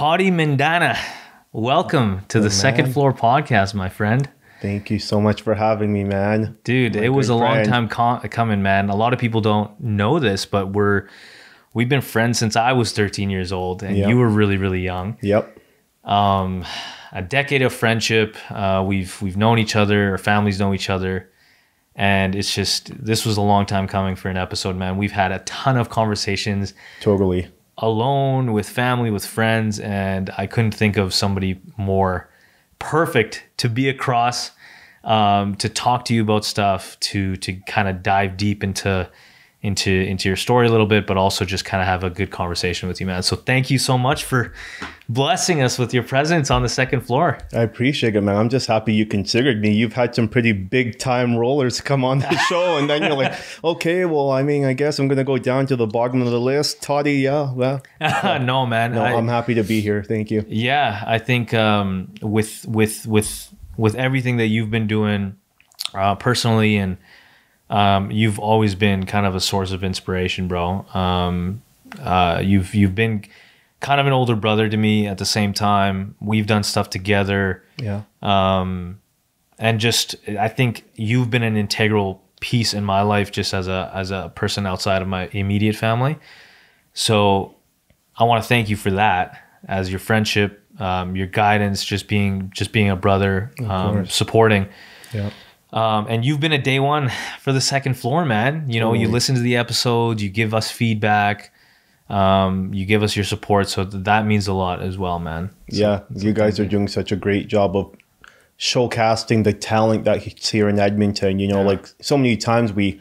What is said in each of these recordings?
Taty Mindana, welcome to the Second Floor podcast, my friend. Thank you so much for having me, man. Dude, it was a long time coming, man. A lot of people don't know this, but we've been friends since I was 13 years old, and you were really, really young. Yep. A decade of friendship. We've known each other. Our families know each other. And it's just, this was a long time coming for an episode, man. We've had a ton of conversations. Totally. Alone, with family, with friends, and I couldn't think of somebody more perfect to be across, to talk to you about stuff, to kind of dive deep into your story a little bit, but also just kind of have a good conversation with you, man. So thank you so much for blessing us with your presence on the second floor. I appreciate it, man. I'm just happy you considered me. You've had some pretty big time rollers come on the show, and then you're like, okay, well, I mean, I guess I'm gonna go down to the bottom of the list. Taty, yeah, well, no, man. No, I'm happy to be here. Thank you. Yeah, I think with everything that you've been doing personally, and you've always been kind of a source of inspiration, bro. You've been kind of an older brother to me. At the same time, we've done stuff together. Yeah. And just, I think you've been an integral piece in my life, just as a person outside of my immediate family. So I want to thank you for that, as your friendship, your guidance, just being a brother, supporting. Yeah. And you've been a day one for the second floor, man. You know, totally. You listen to the episodes, you give us feedback, you give us your support. So that means a lot as well, man. Yeah, you guys are doing such a great job of showcasing the talent that's here in Edmonton. You know, like so many times we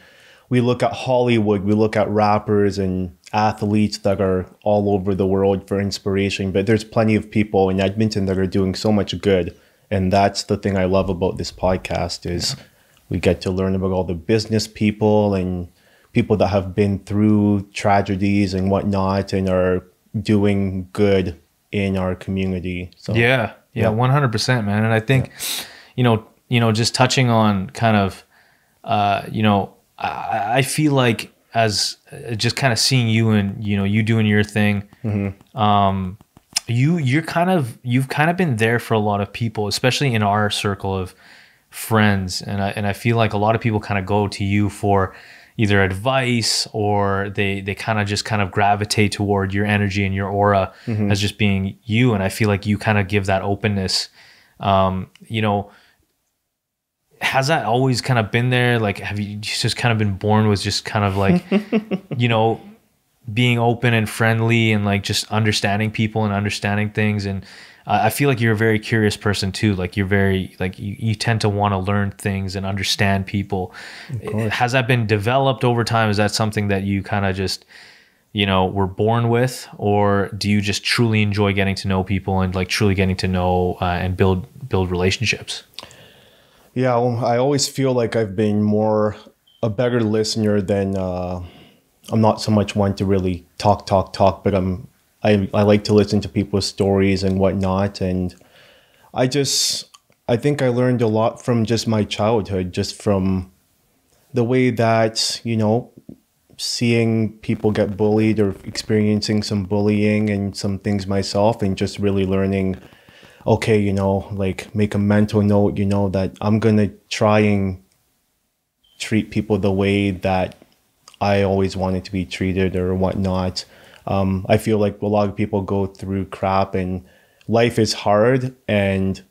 look at Hollywood, we look at rappers and athletes that are all over the world for inspiration, but there's plenty of people in Edmonton that are doing so much good. And that's the thing I love about this podcast is we get to learn about all the business people and people that have been through tragedies and whatnot and are doing good in our community. So yeah, 100%, man. And I think, you know, just touching on kind of, I feel like as just kind of seeing you and, you know, you doing your thing, you've kind of been there for a lot of people, especially in our circle of friends. And I feel like a lot of people kind of go to you for either advice, or they kind of gravitate toward your energy and your aura as just being you. And I feel like you kind of give that openness. You know, has that always kind of been there? Like, have you just kind of been born with just kind of like, you know, being open and friendly and like just understanding people and understanding things? And I feel like you're a very curious person too. Like you're very, like you tend to want to learn things and understand people. Has that been developed over time? Is that something that you kind of just, you know, were born with, or do you just truly enjoy getting to know people and like truly getting to know and build relationships? Yeah, well, I always feel like I've been a better listener than, I'm not so much one to really talk, but I like to listen to people's stories and whatnot. And I think I learned a lot from just my childhood, just from the way that, you know, seeing people get bullied or experiencing some bullying and some things myself, and just really learning, okay, you know, like make a mental note, you know, that I'm going to try and treat people the way that I always wanted to be treated or whatnot. I feel like a lot of people go through crap and life is hard, and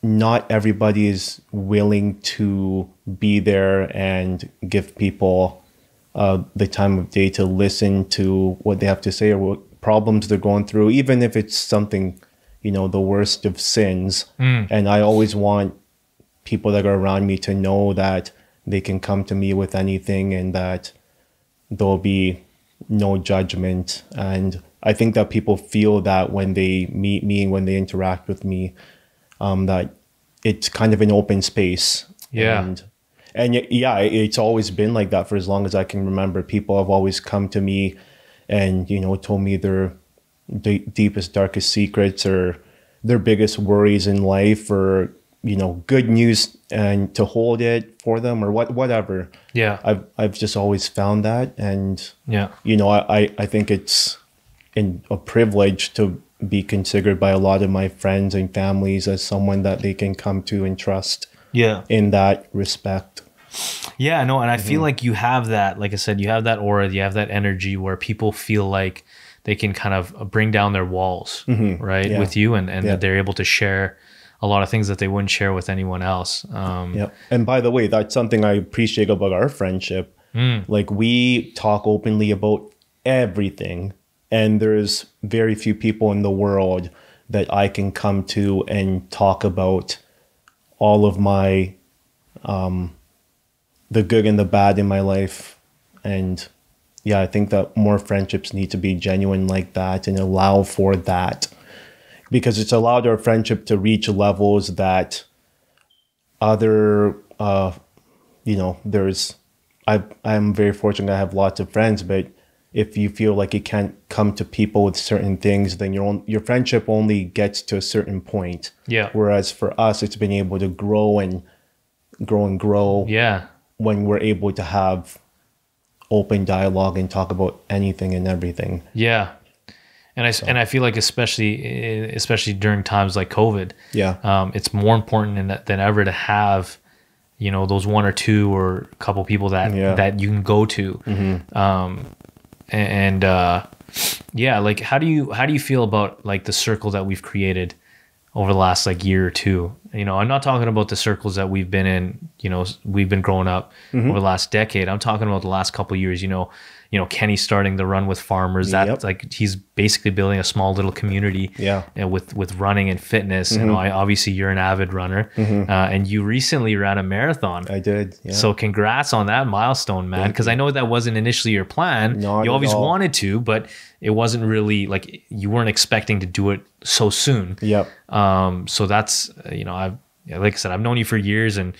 not everybody is willing to be there and give people the time of day to listen to what they have to say or what problems they're going through, even if it's something, you know, the worst of sins. And I always want people that are around me to know that they can come to me with anything and that there'll be no judgment. And I think that people feel that when they meet me, when they interact with me, that it's kind of an open space. Yeah. And yeah, it's always been like that for as long as I can remember. People have always come to me and, you know, told me their deepest, darkest secrets or their biggest worries in life, or, you know, good news, and to hold it for them or whatever. Yeah. I've just always found that. And, you know, I think it's a privilege to be considered by a lot of my friends and families as someone that they can come to and trust. Yeah. In that respect. Yeah, no, and I feel like you have that, like I said, you have that aura, you have that energy where people feel like they can kind of bring down their walls, right, with you, and that they're able to share a lot of things that they wouldn't share with anyone else. And by the way, that's something I appreciate about our friendship. Like, we talk openly about everything, and there's very few people in the world that I can come to and talk about all of my the good and the bad in my life. And yeah, I think that more friendships need to be genuine like that and allow for that, because it's allowed our friendship to reach levels that other I'm very fortunate I have lots of friends, but if you feel like you can't come to people with certain things, then your friendship only gets to a certain point. Yeah. Whereas for us, it's been able to grow and grow. Yeah. When we're able to have open dialogue and talk about anything and everything. Yeah. And I feel like especially during times like COVID, it's more important than ever to have, those one or two or a couple people that you can go to. Like, how do you feel about like the circle that we've created over the last like year or two? I'm not talking about the circles that we've been in, we've been growing up over the last decade. I'm talking about the last couple of years, Kenny starting the Run with Farmers. That's like, he's basically building a small little community with running and fitness. And obviously you're an avid runner, and you recently ran a marathon. I did. Yeah. So congrats on that milestone, man. Because I know that wasn't initially your plan. You always wanted to, but it wasn't really like, you weren't expecting to do it so soon. Yep. So that's, like I said, I've known you for years, and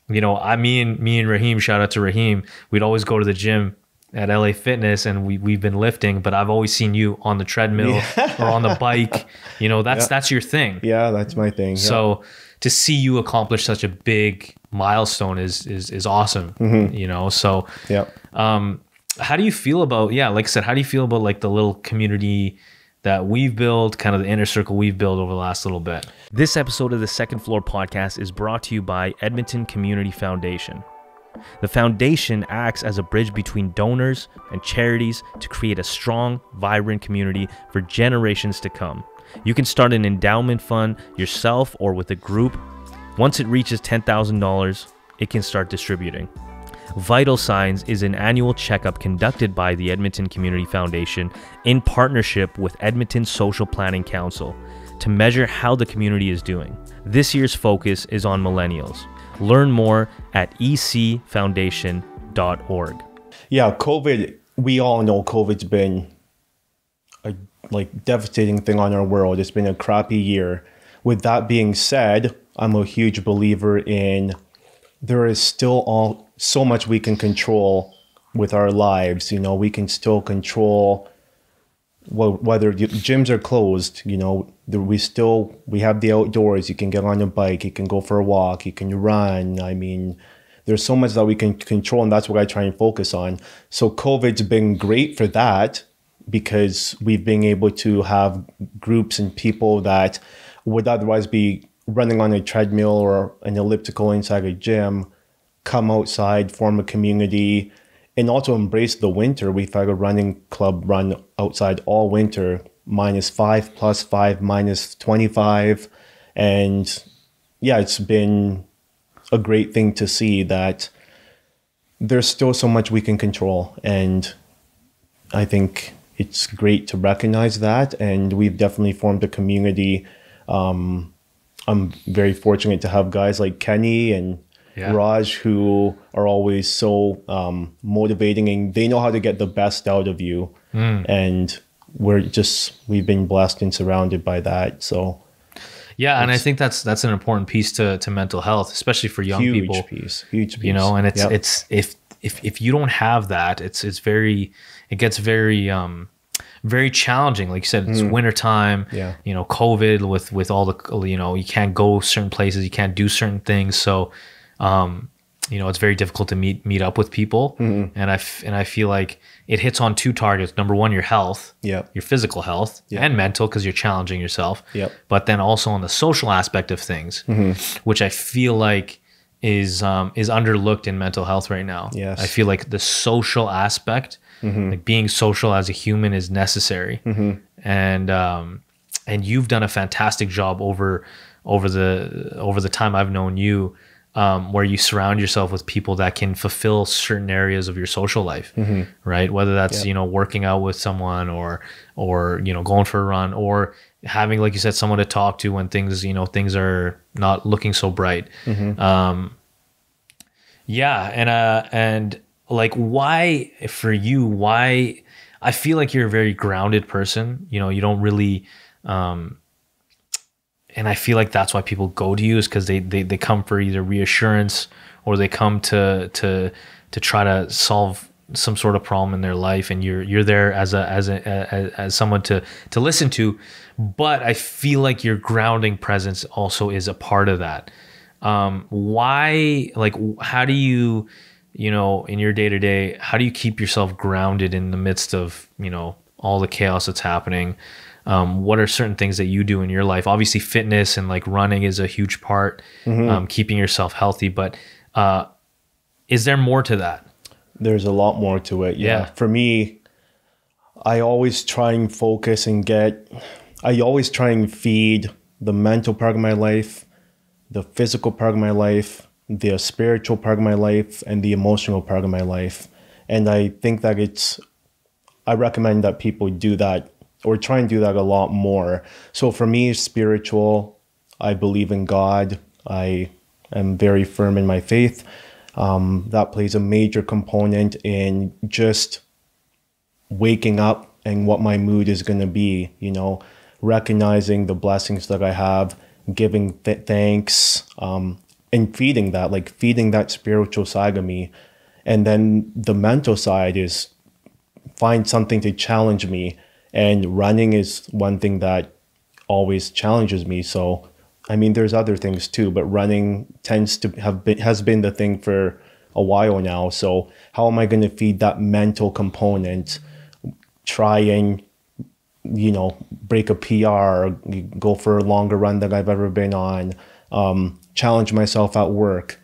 me and Raheem, shout out to Raheem, we'd always go to the gym at LA Fitness, and we've been lifting, but I've always seen you on the treadmill or on the bike. That's your thing. Yeah, that's my thing. So to see you accomplish such a big milestone is awesome. So how do you feel about, like I said, how do you feel about like the little community that we've built, kind of the inner circle we've built over the last little bit? This episode of the Second Floor Podcast is brought to you by Edmonton Community Foundation. The foundation acts as a bridge between donors and charities to create a strong, vibrant community for generations to come. You can start an endowment fund yourself or with a group. Once it reaches $10,000, it can start distributing. Vital Signs is an annual checkup conducted by the Edmonton Community Foundation in partnership with Edmonton Social Planning Council to measure how the community is doing. This year's focus is on millennials. Learn more at ecfoundation.org. Yeah, COVID, we all know COVID's been a devastating thing on our world. It's been a crappy year. With that being said, I'm a huge believer in there is still so much we can control with our lives. We can still control whether gyms are closed, we have the outdoors. You can get on a bike, you can go for a walk, you can run. I mean, there's so much that we can control, and that's what I try and focus on. So COVID's been great for that, because we've been able to have groups and people that would otherwise be running on a treadmill or an elliptical inside a gym come outside, form a community, and also embrace the winter. We've had a running club run outside all winter, -5, +5, -25. And yeah, it's been a great thing to see that there's still so much we can control. And I think it's great to recognize that. And we've definitely formed a community. I'm very fortunate to have guys like Kenny and Raj, who are always so motivating, and they know how to get the best out of you. And we've been blessed and surrounded by that. So and I think that's an important piece to mental health, especially for young people. Huge piece. And it's if you don't have that, it gets very challenging. Like you said, it's wintertime, COVID with all the, you can't go certain places, you can't do certain things. So it's very difficult to meet up with people. And I feel like it hits on two targets. Number one, your health, your physical health, and mental, because you're challenging yourself. But then also on the social aspect of things, which I feel like is underlooked in mental health right now. I feel like the social aspect, like being social as a human, is necessary. And you've done a fantastic job over the time I've known you, where you surround yourself with people that can fulfill certain areas of your social life, right? Whether that's, working out with someone or, going for a run, or having, like you said, someone to talk to when things are not looking so bright. And like, why for you, why I feel like you're a very grounded person, you don't really, and I feel like that's why people go to you, is because they come for either reassurance, or they come to try to solve some sort of problem in their life, and you're there as someone to listen to. But I feel like your grounding presence also is a part of that. Why, like, how do you, in your day to day, how do you keep yourself grounded in the midst of, all the chaos that's happening? What are certain things that you do in your life? Obviously fitness and like running is a huge part, keeping yourself healthy, but is there more to that? There's a lot more to it. Yeah. For me, I always try and focus and I always try and feed the mental part of my life, the physical part of my life, the spiritual part of my life, and the emotional part of my life. And I think that I recommend that people do that, or try and do that a lot more. So for me, spiritual, I believe in God. I am very firm in my faith. That plays a major component in just waking up and what my mood is going to be, recognizing the blessings that I have, giving thanks, and feeding that spiritual side of me. And then the mental side is find something to challenge me. And running is one thing that always challenges me. So, I mean, there's other things too, but running has been the thing for a while now. So how am I going to feed that mental component? Try and, break a PR, go for a longer run than I've ever been on, challenge myself at work,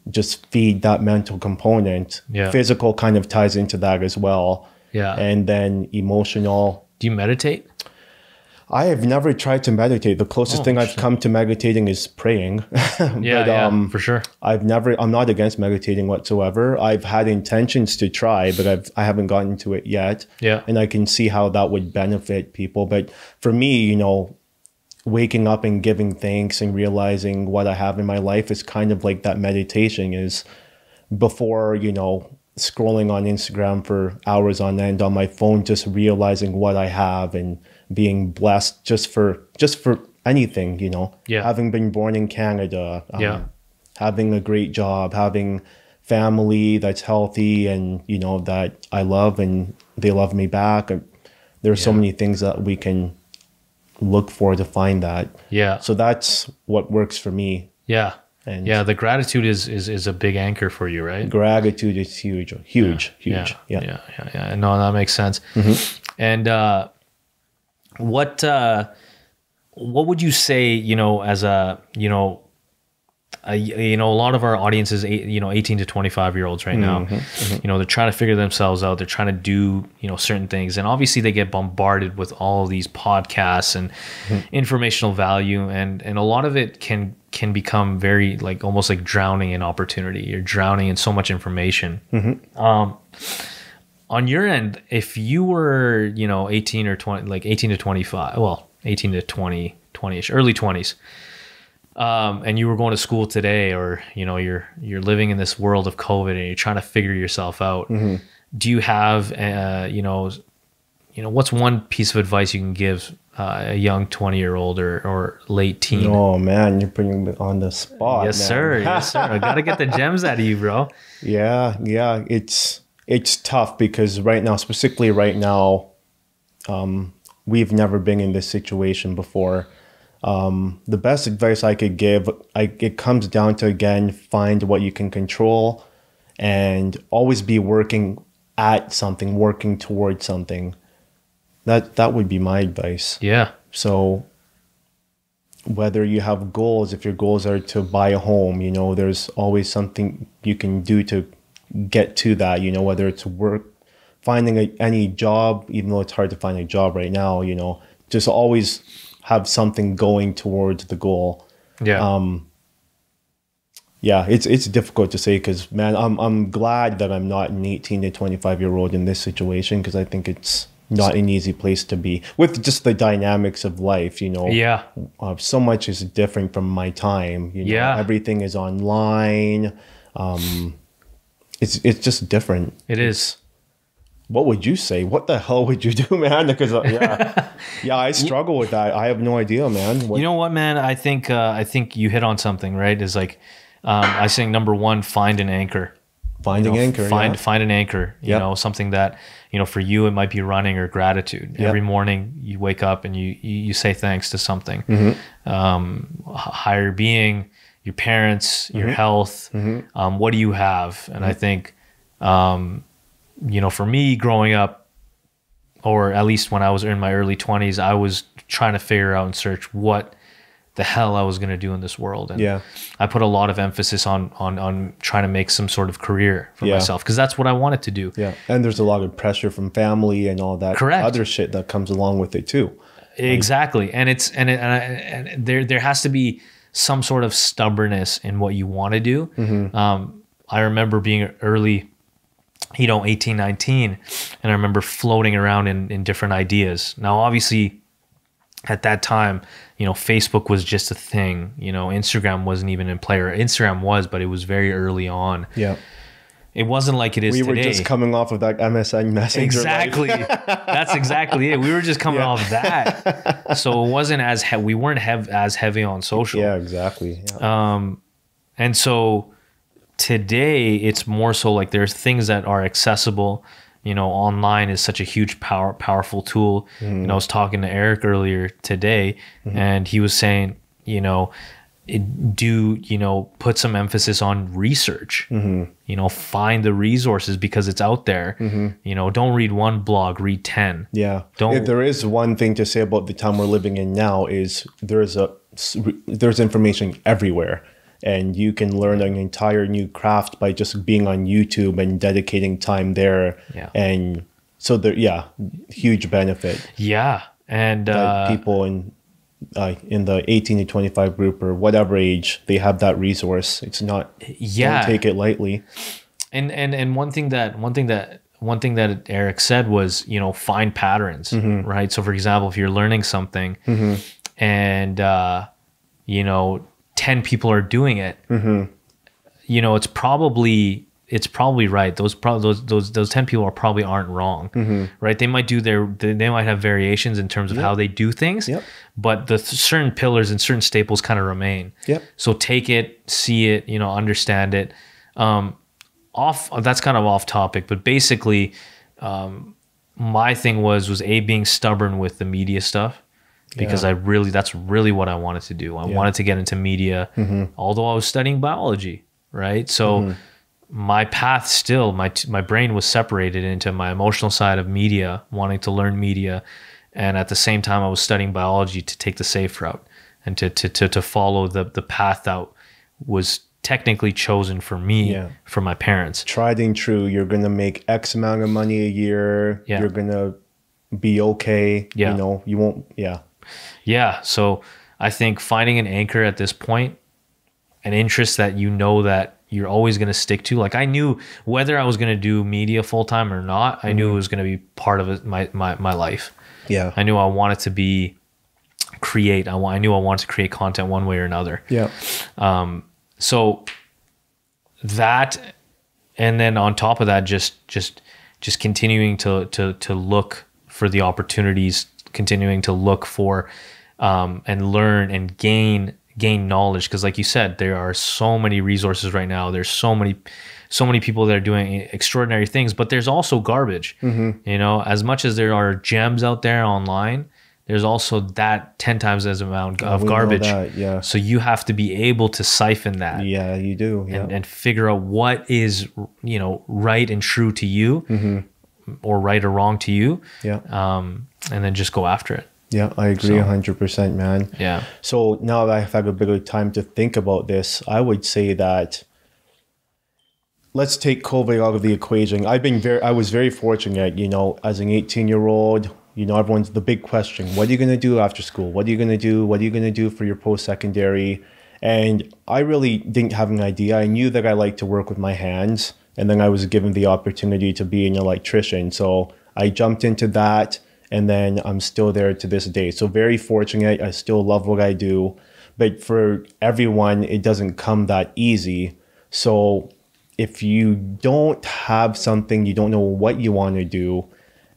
just feed that mental component. Physical kind of ties into that as well. And then emotional. Do you meditate? I have never tried to meditate. The closest thing I've come to meditating is praying. For sure. I'm not against meditating whatsoever. I've had intentions to try, but I haven't gotten to it yet. And I can see how that would benefit people. But for me, waking up and giving thanks and realizing what I have in my life is kind of like that meditation is. Before, scrolling on Instagram for hours on end on my phone, just realizing what I have and being blessed just for anything, having been born in Canada, having a great job, having family that's healthy and, that I love and they love me back. There are so many things that we can look for to find that. So that's what works for me. And the gratitude is a big anchor for you, right? Gratitude is huge. No, that makes sense. And what would you say, as a lot of our audience is 18 to 25-year-olds right now. They're trying to figure themselves out. They're trying to do certain things, and obviously they get bombarded with all of these podcasts and informational value, and a lot of it can become very almost like drowning in opportunity. You're drowning in so much information. On your end, if you were 18 or 20, like 18 to 25, well 18 to 20-ish, early 20s, and you were going to school today, or you're living in this world of COVID and you're trying to figure yourself out, do you have what's one piece of advice you can give a young 20-year-old or late teen? Oh man, you're putting me on the spot. Yes, sir. I gotta get the gems out of you, bro. It's tough because specifically right now, we've never been in this situation before. The best advice I could give, it comes down to, again, find what you can control and always be working at something, working towards something. That would be my advice. Yeah. So whether you have goals, if your goals are to buy a home, you know, there's always something you can do to get to that, you know, whether it's work, finding any job, even though it's hard to find a job right now, you know, just always have something going towards the goal. Yeah. Yeah, it's difficult to say because, man, I'm glad that I'm not an 18 to 25-year-old in this situation, because I think it's not an easy place to be with just the dynamics of life, you know. Yeah. So much is different from my time, you know. Yeah. Everything is online. It's just different. It is. What would you say? What the hell would you do, man? Because yeah, I struggle with that. I have no idea, man. You know what, man? I think you hit on something, right? Is like, I think number one, find an anchor. Find an anchor. Find an anchor. You know, something that, you know, for you it might be running or gratitude. Every morning you wake up and you say thanks to something. Higher being, your parents, your health. What do you have? And I think, you know, for me growing up, or at least when I was in my early 20s, I was trying to figure out and search what the hell I was going to do in this world. And I put a lot of emphasis on trying to make some sort of career for myself, because that's what I wanted to do. Yeah. And there's a lot of pressure from family and all that other shit that comes along with it too. Exactly. And it's, and there has to be some sort of stubbornness in what you want to do. I remember being early, you know, 18, 19, and I remember floating around in different ideas. Now, obviously, at that time, you know, Facebook was just a thing. You know, Instagram wasn't even in play. Or Instagram was, but it was very early on. Yeah. It wasn't like it is today. We were just coming off of that MSN Messenger. Exactly. That's exactly it. We were just coming off that. So it wasn't as we weren't as heavy on social. Yeah, exactly. Yeah. And so today it's more so like there's things that are accessible. You know, online is such a huge powerful tool. And I was talking to Eric earlier today, and he was saying, you know, put some emphasis on research. You know, find the resources because it's out there. You know, don't read one blog, read 10. Yeah. If there is one thing to say about the time we're living in now is there's information everywhere. And you can learn an entire new craft by just being on YouTube and dedicating time there. Yeah. And so huge benefit. Yeah. And people in the 18 to 25 group or whatever age, they have that resource. It's not, don't take it lightly. And one thing that Eric said was, you know, find patterns, right? So for example, if you're learning something and, you know, 10 people are doing it, you know, it's probably right. Those 10 people probably aren't wrong, right? They might they might have variations in terms of how they do things, but the certain pillars and certain staples kind of remain. So take it, see it, you know, understand it. That's kind of off topic, but basically, my thing was being stubborn with the media stuff. Because that's really what I wanted to do. I wanted to get into media, although I was studying biology, right? So my path still, my brain was separated into my emotional side of media, wanting to learn media. And at the same time, I was studying biology to take the safe route and to follow the path that was technically chosen for me, from my parents. Tried and true. You're going to make X amount of money a year. You're going to be okay. You know, you won't, Yeah. So I think finding an anchor at this point, an interest that you know that you're always going to stick to. Like I knew whether I was going to do media full time or not, I knew it was going to be part of my life. Yeah. I knew I wanted to create. I knew I wanted to create content one way or another. Yeah. So that, and then on top of that, just continuing to look for the opportunities, continuing to look for and learn and gain knowledge, because like you said, there are so many resources right now. There's so many people that are doing extraordinary things, but there's also garbage. You know, as much as there are gems out there online, there's also that 10 times as amount of we know garbage. that, yeah. So you have to be able to siphon that. Yeah, you do. Yeah. And figure out what is, you know, right and true to you, or right or wrong to you. Yeah. And then just go after it. Yeah, I agree 100%, man. Yeah. So now that I've had a bit of time to think about this, I would say that let's take COVID out of the equation. I was very fortunate, you know, as an 18-year-old, you know, everyone's the big question, what are you going to do after school? What are you going to do? What are you going to do for your post-secondary? And I really didn't have an idea. I knew that I liked to work with my hands, and then I was given the opportunity to be an electrician. So I jumped into that, and then I'm still there to this day. So very fortunate. I still love what I do. But for everyone, it doesn't come that easy. So if you don't have something, you don't know what you want to do,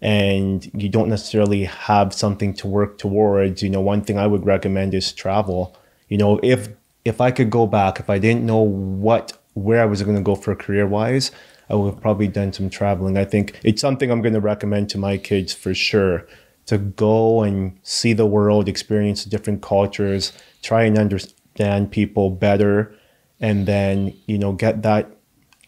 and you don't necessarily have something to work towards, you know, one thing I would recommend is travel. You know, if I could go back, if I didn't know where I was going to go for career-wise, I would have probably done some traveling. I think it's something I'm going to recommend to my kids for sure, to go and see the world, experience different cultures, try and understand people better, and then, you know, get that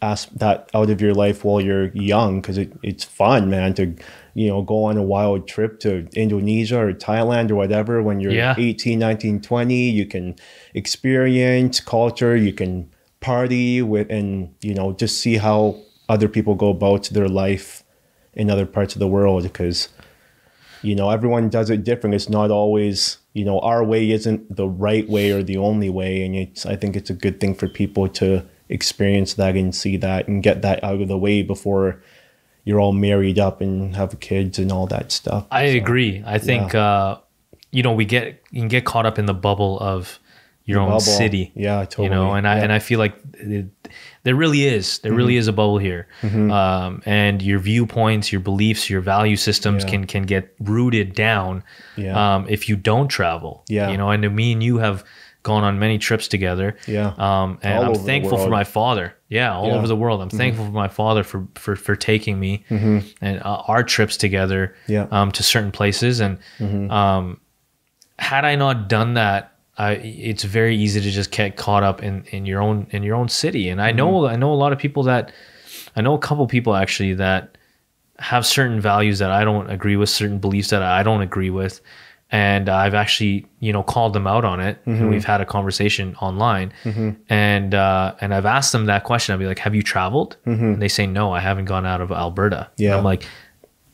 out of your life while you're young, because it's fun, man, to, you know, go on a wild trip to Indonesia or Thailand or whatever when you're 18, 19, 20. You can experience culture, you can party with, and, you know, just see how other people go about their life in other parts of the world, because, you know, everyone does it different. It's not always, you know, our way isn't the right way or the only way. And I think it's a good thing for people to experience that and see that and get that out of the way before you're all married up and have kids and all that stuff. I agree. I think, you know, you can get caught up in the bubble of your own city. Yeah, totally. You know, and I feel like there really is a bubble here. And your viewpoints, your beliefs, your value systems can get rooted down if you don't travel. You know, and me and you have gone on many trips together. And I'm thankful for my father. All over the world. I'm thankful for my father for taking me and our trips together to certain places. And had I not done that, it's very easy to just get caught up in your own city. And I know a lot of people I know a couple people actually that have certain values that I don't agree with, certain beliefs that I don't agree with. And I've actually, you know, called them out on it. And we've had a conversation online. And I've asked them that question. I'll be like, have you traveled? And they say, no, I haven't gone out of Alberta. And I'm like,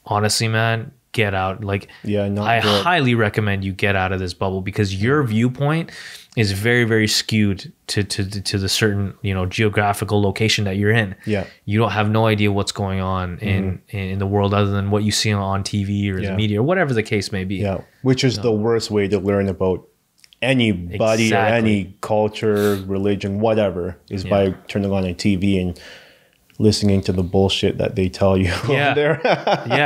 honestly, man, get out. Like, I highly recommend you get out of this bubble, because your viewpoint is very, very skewed to the certain, you know, geographical location that you're in. You don't have no idea what's going on in the world other than what you see on TV or the media or whatever the case may be. Which is the worst way to learn about anybody or any culture, religion, whatever, is by turning on a TV and listening to the bullshit that they tell you over there.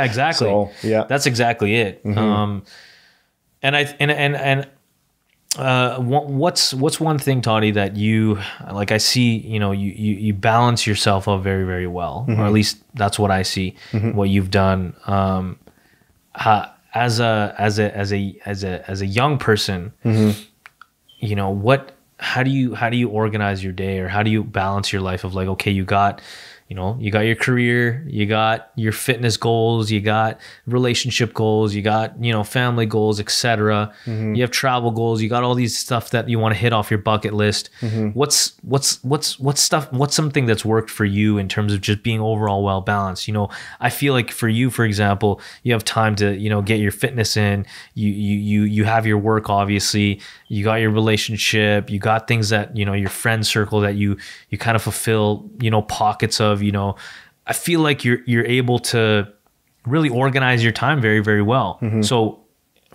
Exactly. So, that's exactly it. What's one thing, Taty, that you, like, I see, you know, you balance yourself out very, very well, or at least that's what I see, what you've done. As a young person, you know, how do you organize your day, or how do you balance your life of, like, okay, you got your career, you got your fitness goals, you got relationship goals, you got, you know, family goals, etc. You have travel goals, you got all these stuff that you want to hit off your bucket list. What's something that's worked for you in terms of just being overall well balanced? You know, I feel like for you, for example, you have time to, you know, get your fitness in, you have your work, obviously, you got your relationship, you got things that, you know, your friend circle that you kind of fulfill, you know, pockets of. You know, I feel like you're able to really organize your time very, very well. So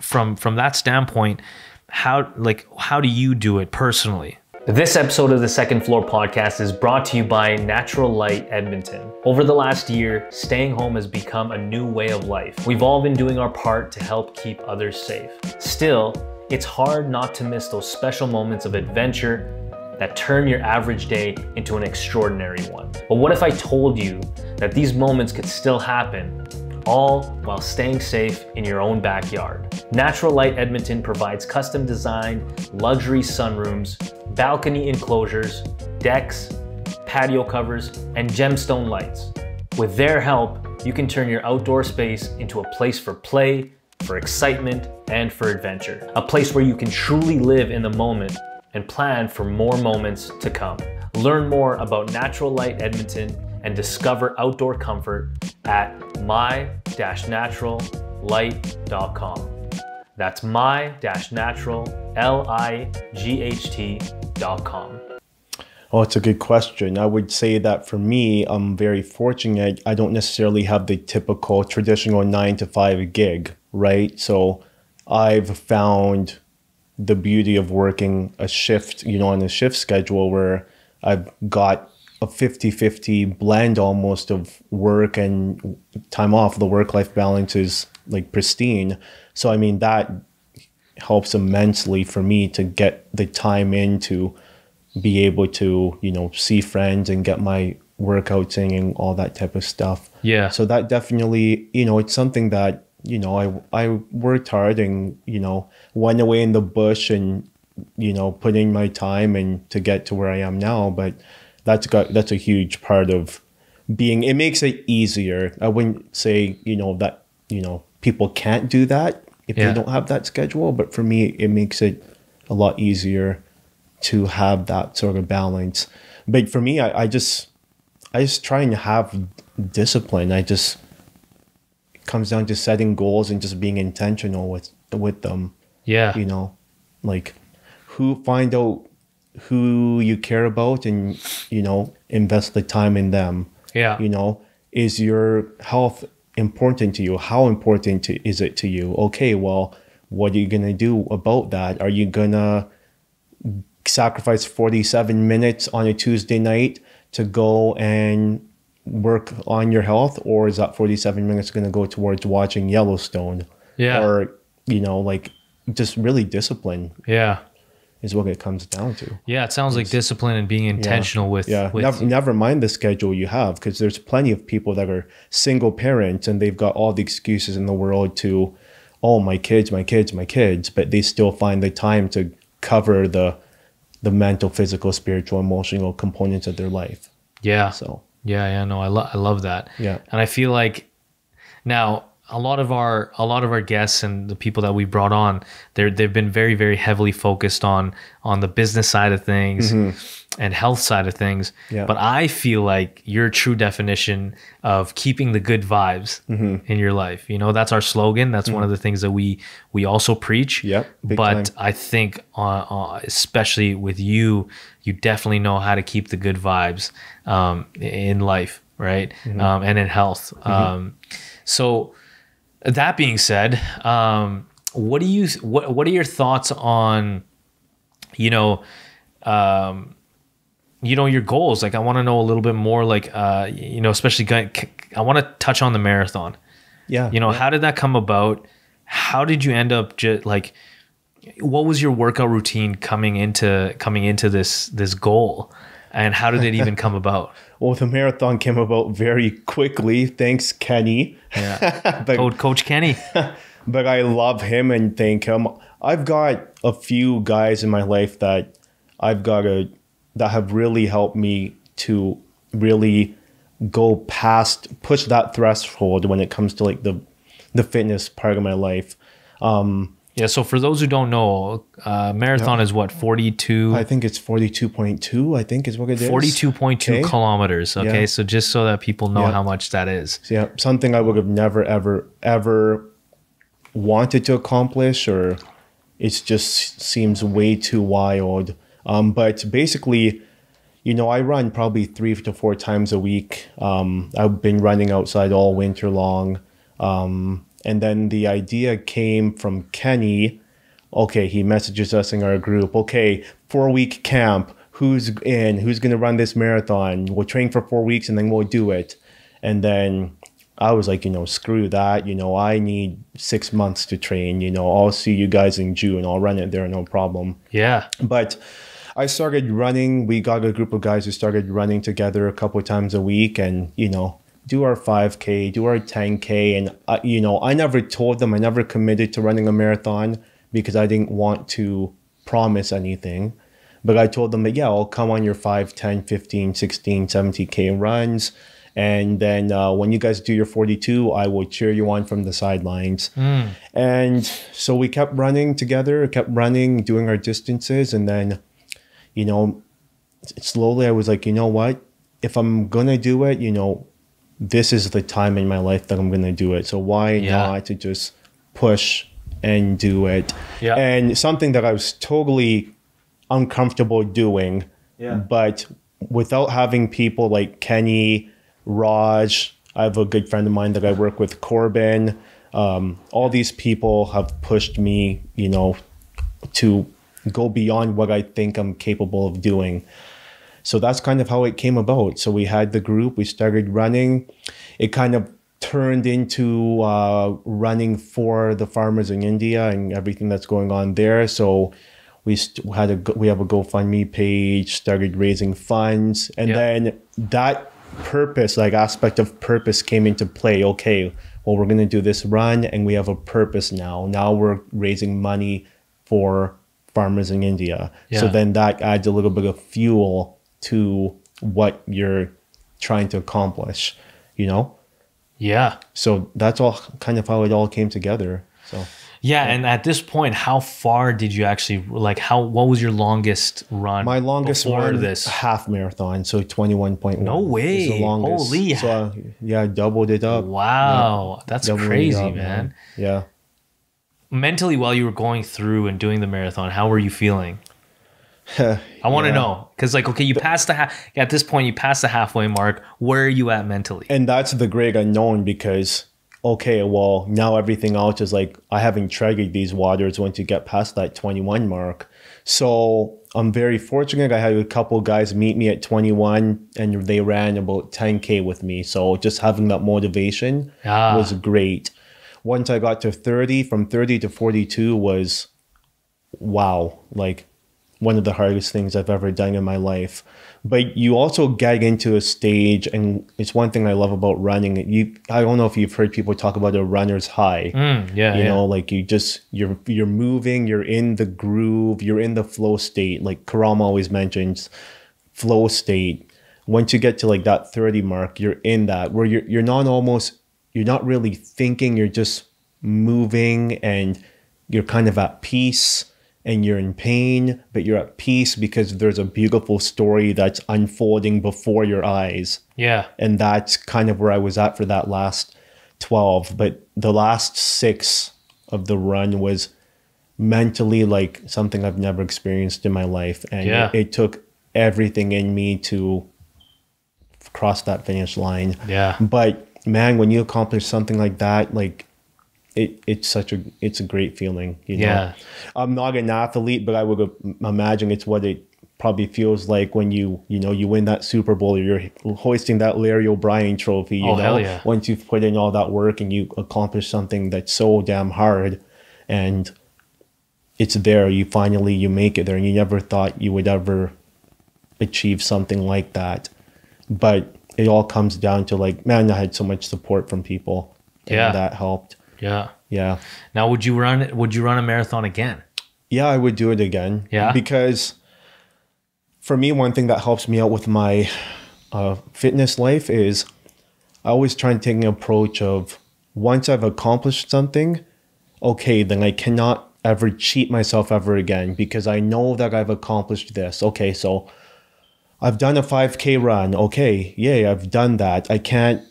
from that standpoint, how do you do it personally? This episode of the Second Floor Podcast is brought to you by Natural Light Edmonton. Over the last year, staying home has become a new way of life. We've all been doing our part to help keep others safe. Still, it's hard not to miss those special moments of adventure that turn your average day into an extraordinary one. But what if I told you that these moments could still happen all while staying safe in your own backyard. Natural Light Edmonton provides custom designed luxury sunrooms, balcony enclosures, decks, patio covers, and gemstone lights. With their help, you can turn your outdoor space into a place for play, for excitement, and for adventure. A place where you can truly live in the moment and plan for more moments to come. Learn more about Natural Light Edmonton and discover outdoor comfort at my-naturallight.com. That's my-naturallight.com. Oh, it's a good question. I would say that for me, I'm very fortunate. I don't necessarily have the typical traditional 9-to-5 gig, right? So I've found the beauty of working a shift, on a shift schedule where I've got a 50-50 blend almost of work and time off. The work-life balance is like pristine. So, I mean, that helps immensely for me to get the time in to be able to, see friends and get my workouts in and all that type of stuff. Yeah. So that definitely, it's something that, I worked hard and, went away in the bush and, put in my time and to get to where I am now. But that's a huge part of being, it makes it easier. I wouldn't say, that, people can't do that if they don't have that schedule. But for me, it makes it a lot easier to have that sort of balance. But for me, I just try and have discipline. It comes down to setting goals and just being intentional with them. Yeah. Like find out who you care about and, invest the time in them. Yeah. Is your health important to you? How important is it to you? Okay, well, what are you going to do about that? Are you going to sacrifice 47 minutes on a Tuesday night to go and work on your health, or is that 47 minutes going to go towards watching Yellowstone? Yeah. Or, like just really discipline. Yeah. Is what it comes down to. Yeah, it sounds like discipline and being intentional with never mind the schedule you have, because there's plenty of people that are single parents and they've got all the excuses in the world to, my kids, but they still find the time to cover the mental, physical, spiritual, emotional components of their life. Yeah. So no, I love that. Yeah. And I feel like now a lot of our guests and the people that we brought on, they've been very, very heavily focused on the business side of things and health side of things. Yeah. But I feel like you're a true definition of keeping the good vibes in your life. That's our slogan. That's one of the things that we also preach. Yep. But time. I think especially with you definitely know how to keep the good vibes in life, right? And in health. So that being said, what are your thoughts on, your goals? Like, I want to know a little bit more, like, especially I want to touch on the marathon. Yeah. How did that come about? How did you end up what was your workout routine coming into this goal? And how did it even come about? Well, the marathon came about very quickly. Thanks, Kenny. Yeah. Coach Kenny. But I love him and thank him. I've got a few guys in my life that that have really helped me to really push that threshold when it comes to like the fitness part of my life. Yeah, so for those who don't know, marathon is what, 42? I think it's 42.2, I think is what it is. 42.2 kilometers, okay? Yeah. So just so that people know how much that is. Yeah, something I would have never, ever wanted to accomplish, or it just seems way too wild. But basically, I run probably 3 to 4 times a week. I've been running outside all winter long. And then the idea came from Kenny. Okay, he messages us in our group. Okay, 4-week camp. Who's in? Who's going to run this marathon? We'll train for 4 weeks and then we'll do it. And then I was like, screw that. I need 6 months to train. I'll see you guys in June. I'll run it there, no problem. Yeah. But I started running. We got a group of guys who started running together a couple of times a week. And, do our 5K, do our 10K. And, you know, I never told them, I never committed to running a marathon because I didn't want to promise anything. But I told them that, yeah, I'll come on your 5, 10, 15, 16, 70K runs. And then when you guys do your 42, I will cheer you on from the sidelines. And so we kept running together, kept running, doing our distances. And then, you know, slowly I was like, you know what? If I'm going to do it, you know, this is the time in my life that I'm going to do it. So why not to just push and do it? Yeah. And something that I was totally uncomfortable doing, but without having people like Kenny, Raj, I have a good friend of mine that I work with, Corbin, all these people have pushed me, you know, to go beyond what I think I'm capable of doing. So that's kind of how it came about. So we had the group, we started running. It kind of turned into running for the farmers in India and everything that's going on there. So we have a GoFundMe page, started raising funds, and then that purpose, like aspect of purpose, came into play. Okay, well, we're going to do this run and we have a purpose now. Now we're raising money for farmers in India. So then that adds a little bit of fuel to what you're trying to accomplish, you know? Yeah. So that's all kind of how it all came together. So yeah, and at this point, how far did you actually, like, what was your longest run? My longest before run, this? half marathon, so 21.1. No way. The longest. Holy. So yeah, doubled it up. Wow. That's crazy, man. Yeah. Mentally, while you were going through and doing the marathon, how were you feeling? I want to know, because like, okay, you passed at this point, you passed the halfway mark. Where are you at mentally? And that's the great unknown, because okay, well, now everything else is like, I haven't treaded these waters once you get past that 21 mark. So I'm very fortunate. I had a couple guys meet me at 21 and they ran about 10K with me. So just having that motivation was great. Once I got to 30, from 30 to 42 was, wow, like one of the hardest things I've ever done in my life. But you also get into a stage, and it's one thing I love about running. I don't know if you've heard people talk about a runner's high. You know, like you're moving, you're in the groove, you're in the flow state. Like Karam always mentions, flow state. Once you get to like that 30 mark, you're in that where you're not really thinking, you're just moving and you're kind of at peace. And you're in pain, but you're at peace because there's a beautiful story that's unfolding before your eyes. Yeah. And that's kind of where I was at for that last 12. But the last 6 of the run was mentally like something I've never experienced in my life. And it took everything in me to cross that finish line. Yeah. But man, when you accomplish something like that, like, it's a great feeling, you know. Yeah. I'm not an athlete, but I would imagine it's what it probably feels like when you win that Super Bowl, or you're hoisting that Larry O'Brien trophy, you know. Hell yeah. Once you've put in all that work and you accomplish something that's so damn hard and it's there, you make it there, and you never thought you would ever achieve something like that. But it all comes down to like, man, I had so much support from people, and that helped. Yeah. Yeah. Now, would you run a marathon again? Yeah, I would do it again. Yeah. Because for me, one thing that helps me out with my fitness life is I always try and take an approach of, once I've accomplished something, okay, then I cannot ever cheat myself ever again, because I know that I've accomplished this. Okay, so I've done a 5K run. Okay, yay, I've done that. I can't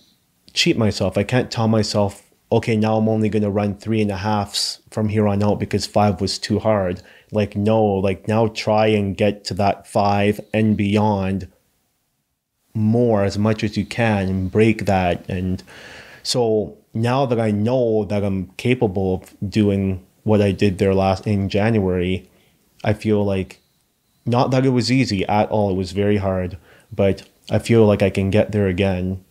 cheat myself. I can't tell myself, okay, now I'm only going to run 3.5s from here on out because 5 was too hard. Like, no, like now try and get to that 5 and beyond more, as much as you can, and break that. And so now that I know that I'm capable of doing what I did there in January, I feel like, not that it was easy at all, it was very hard, but I feel like I can get there again.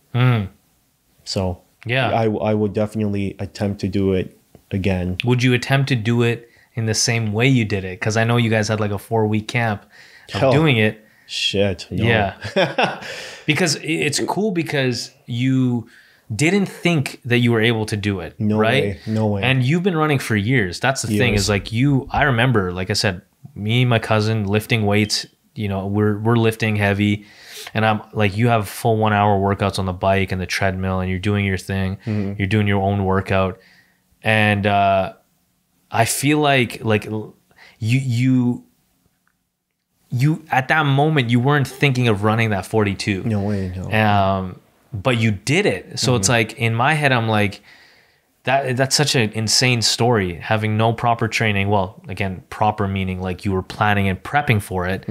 So yeah, I would definitely attempt to do it again. Would you attempt to do it in the same way you did it? Because I know you guys had like a 4-week camp of doing it. Shit. No. Yeah. Because it's cool because you didn't think that you were able to do it. No right? way. No way. And you've been running for years. That's the thing is like I remember, like I said, me and my cousin lifting weights, you know, we're lifting heavy, and I'm like, you have full 1 hour workouts on the bike and the treadmill, and you're doing your thing. You're doing your own workout. And I feel like you at that moment you weren't thinking of running that 42. No way. No. But you did it. So it's like in my head, I'm like, that's such an insane story, having no proper training. Well, again, proper meaning like you were planning and prepping for it.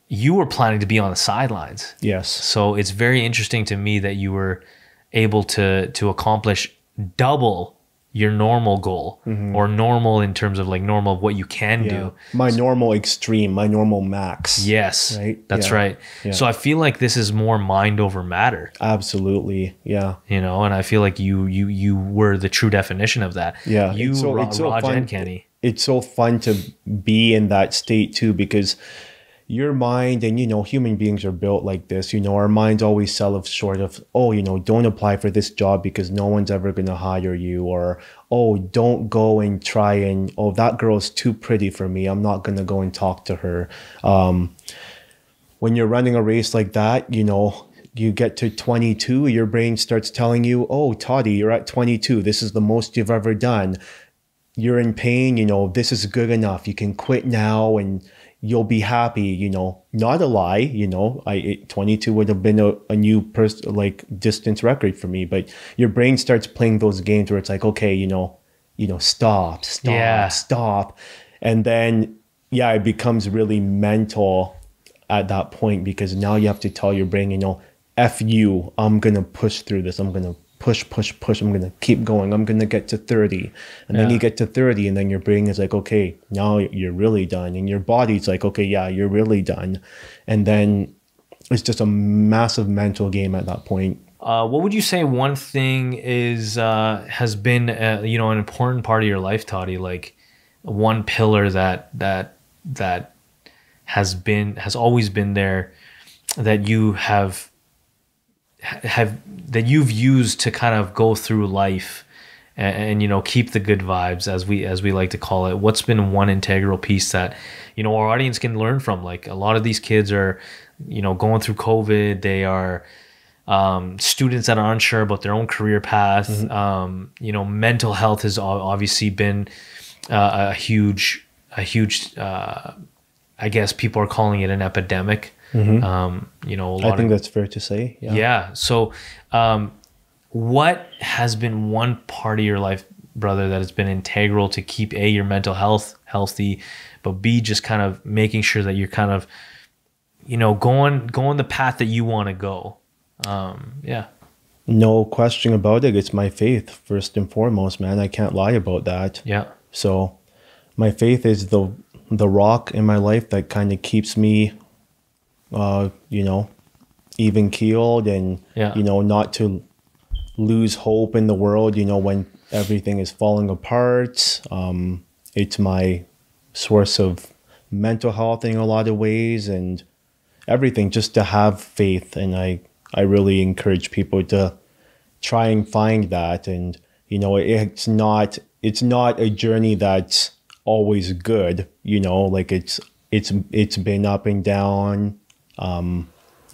You were planning to be on the sidelines. Yes. So it's very interesting to me that you were able to accomplish double your normal goal, or normal in terms of like normal of what you can do. My normal extreme, my normal max. Yes. Right. That's right. Yeah. So I feel like this is more mind over matter. Absolutely. Yeah. You know, and I feel like you were the true definition of that. Yeah. You, it's so Raj fun. and Kenny. It's so fun to be in that state too, because your mind, and you know, human beings are built like this. You know, our minds always sell short of, oh, you know, don't apply for this job because no one's ever going to hire you, or oh, don't go and try and, oh, that girl's too pretty for me, I'm not going to go and talk to her. When you're running a race like that, you know, you get to 22, your brain starts telling you, oh, Taty, you're at 22, this is the most you've ever done, you're in pain, you know, this is good enough, you can quit now and you'll be happy, you know. Not a lie, you know. 22 would have been a new distance record for me. But your brain starts playing those games where it's like, okay, you know, stop, and then it becomes really mental at that point, because now you have to tell your brain, you know, F you, I'm gonna push through this. I'm gonna push. I'm going to keep going. I'm going to get to 30. And then you get to 30 and then your brain is like, okay, now you're really done. And your body's like, okay, yeah, you're really done. And then it's just a massive mental game at that point. What would you say one thing has been, you know, an important part of your life, Taty? Like one pillar that has always been there, that you have that you've used to kind of go through life and you know, keep the good vibes, as we like to call it. What's been one integral piece that, you know, our audience can learn from? Like a lot of these kids are, you know, going through COVID. They are students that are unsure about their own career path. You know, mental health has obviously been a huge I guess people are calling it an epidemic. You know, I think that's fair to say. Yeah. So, what has been one part of your life, brother, that has been integral to keep your mental health healthy, but B, just kind of making sure that you're kind of, you know, going the path that you want to go? No question about it. It's my faith first and foremost, man. I can't lie about that. Yeah. So, my faith is the rock in my life that kind of keeps me, you know, even keeled, and you know, not to lose hope in the world, you know, when everything is falling apart. It's my source of mental health in a lot of ways, and everything, just to have faith. And I really encourage people to try and find that. And you know, it's not a journey that's always good, you know, like it's been up and down. I'm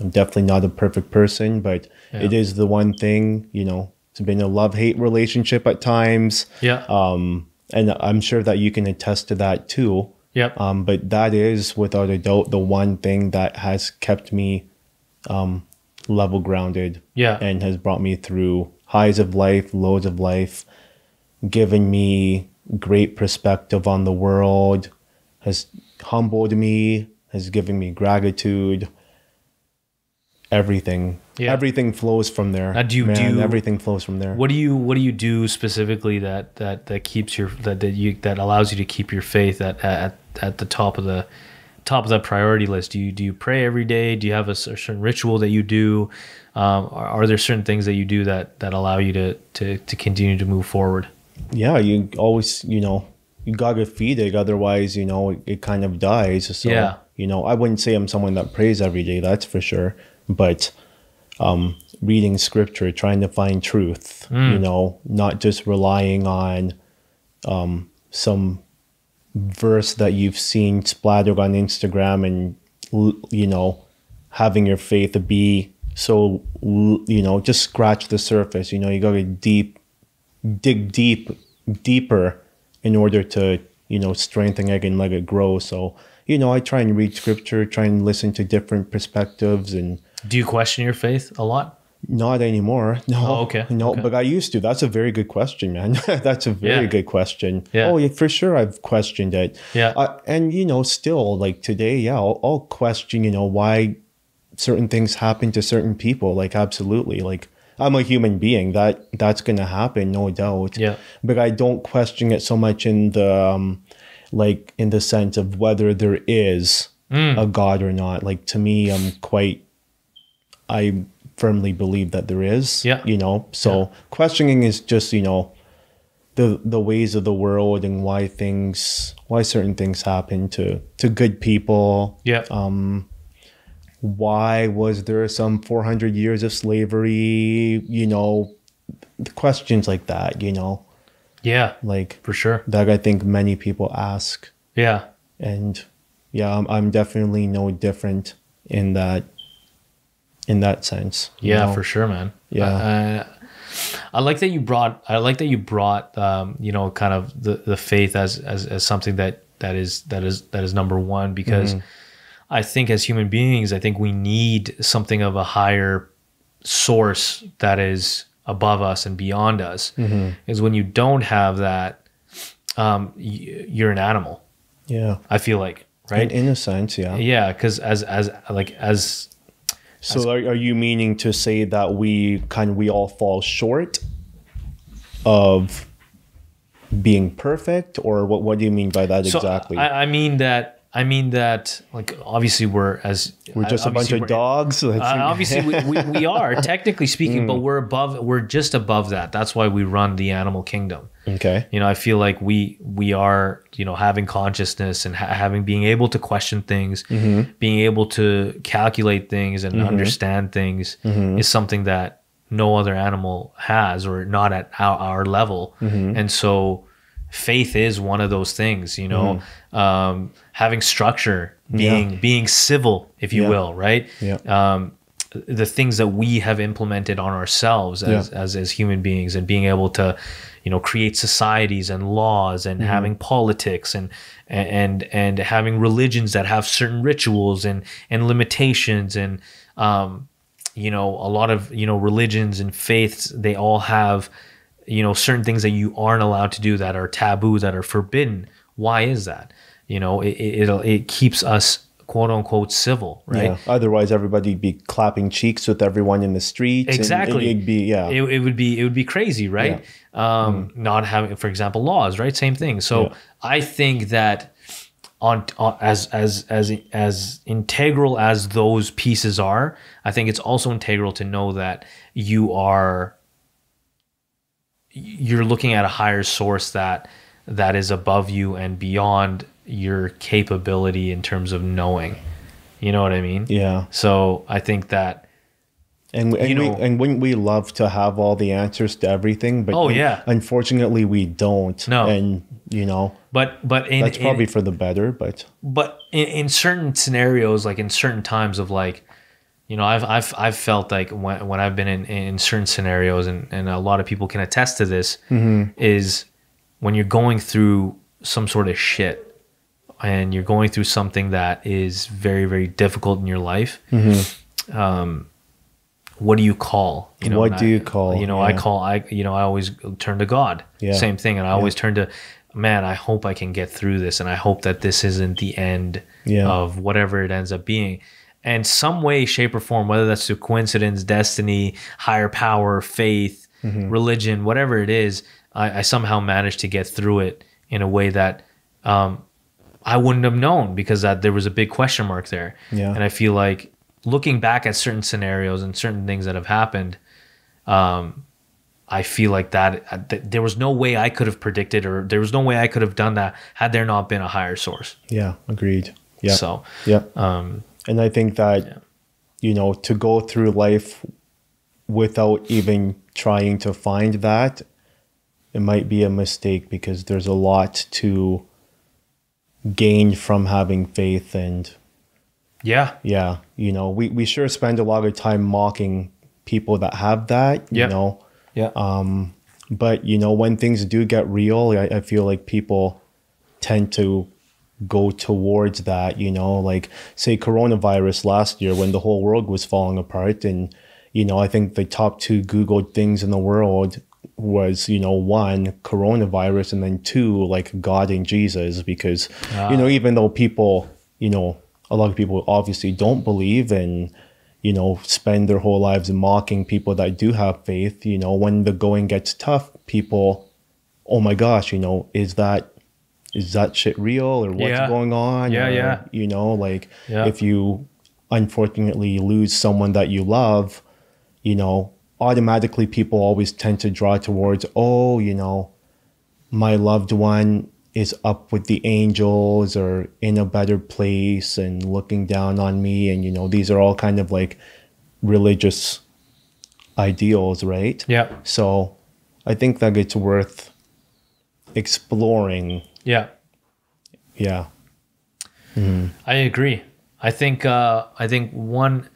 definitely not a perfect person, but it is the one thing, you know, it's been a love-hate relationship at times. And I'm sure that you can attest to that too. But that is without a doubt the one thing that has kept me level grounded, and has brought me through highs of life, lows of life, given me great perspective on the world, has humbled me, has given me gratitude. Everything flows from there. Everything flows from there. What do you do specifically that keeps that allows you to keep your faith at the top of the priority list? Do you pray every day? Do you have a certain ritual that you do? Are there certain things that you do that allow you to continue to move forward? Yeah, you always, you know, you gotta feed it, otherwise, you know, it kind of dies. So You know, I wouldn't say I'm someone that prays every day, that's for sure. But reading scripture, trying to find truth, you know, not just relying on some verse that you've seen splattered on Instagram and, you know, having your faith be so, you know, just scratch the surface. You know, you got to dig deeper in order to, you know, strengthen it and let it grow. So, you know, I try and read scripture, try and listen to different perspectives. And do you question your faith a lot? Not anymore. No. Oh, okay. No, okay. But I used to. That's a very good question, man. That's a very good question. Yeah. Oh, yeah, for sure. I've questioned it. Yeah. And, you know, still like today, yeah, I'll question, you know, why certain things happen to certain people. Like, absolutely. Like, I'm a human being. That's going to happen, no doubt. Yeah. But I don't question it so much in the, like, in the sense of whether there is a God or not. Like, to me, I firmly believe that there is, you know, so questioning is just, you know, the ways of the world and why certain things happen to good people. Yeah. Why was there some 400 years of slavery, you know, the questions like that, you know? Yeah. Like, for sure. That I think many people ask. Yeah. And yeah, I'm definitely no different in that sense. Yeah, know? For sure, man. Yeah. I like that you brought, you know, kind of the faith as something that is number one, because I think as human beings, I think we need something of a higher source that is above us and beyond us. Is when you don't have that, you're an animal. Yeah. I feel like, right? In a sense, yeah. Yeah, because So are you meaning to say that we all fall short of being perfect, or what do you mean by that exactly? I mean that like obviously we're just a bunch of dogs. Obviously we are technically speaking, but we're just above that. That's why we run the animal kingdom. Okay. You know, I feel like we are, you know, having consciousness and being able to question things, being able to calculate things and understand things is something that no other animal has, or not at our level. And so faith is one of those things, you know, having structure, being civil, if you will, right? Yeah. The things that we have implemented on ourselves as human beings, and being able to, you know, create societies and laws, and having politics and having religions that have certain rituals and limitations, and you know, a lot of, you know, religions and faiths, they all have, you know, certain things that you aren't allowed to do, that are taboo, that are forbidden. Why is that? You know, it keeps us, quote unquote, civil, right? Yeah. Otherwise, everybody'd be clapping cheeks with everyone in the streets. Exactly. And it'd be, it would be crazy, right? Yeah. Not having, for example, laws, right? Same thing. So I think that as integral as those pieces are, I think it's also integral to know that you're looking at a higher source that is above you and beyond your capability in terms of knowing. You know what I mean? Yeah. So I think that, and wouldn't we love to have all the answers to everything? But unfortunately we don't. No. And you know, but that's probably for the better. But in certain scenarios, like in certain times of, like, you know, I've felt like when I've been in certain scenarios, and a lot of people can attest to this, is when you're going through some sort of shit, and you're going through something that is very, very difficult in your life. What do you call? You know, what do you call? You know, I always turn to God. Yeah. Same thing. And I always turn to, man, I hope I can get through this, and I hope that this isn't the end of whatever it ends up being. And some way, shape, or form, whether that's through coincidence, destiny, higher power, faith, religion, whatever it is, I somehow managed to get through it in a way that I wouldn't have known, because there was a big question mark there. Yeah. And I feel like, looking back at certain scenarios and certain things that have happened, I feel like that there was no way I could have predicted, or there was no way I could have done that had there not been a higher source. Yeah, agreed. Yeah. So, Yeah. And I think that, you know, to go through life without even trying to find that, it might be a mistake, because there's a lot to gain from having faith. And yeah, you know, we sure spend a lot of time mocking people that have that, you know. Yeah. But, you know, when things do get real, I feel like people tend to go towards that, you know, like say coronavirus last year when the whole world was falling apart. And, you know, I think the top 2 Googled things in the world was, you know, 1, coronavirus, and then 2, like God and Jesus, because, you know, even though people, you know, a lot of people obviously don't believe and, you know, spend their whole lives mocking people that do have faith, you know, when the going gets tough, people, oh my gosh, you know, is that shit real, or what's going on? Or, you know, like if you unfortunately lose someone that you love, you know, automatically people always tend to draw towards, oh, you know, my loved one is up with the angels or in a better place and looking down on me. And, you know, these are all kind of like religious ideals, right? Yeah. So I think that it's worth exploring. Yeah. Yeah. I agree. I think one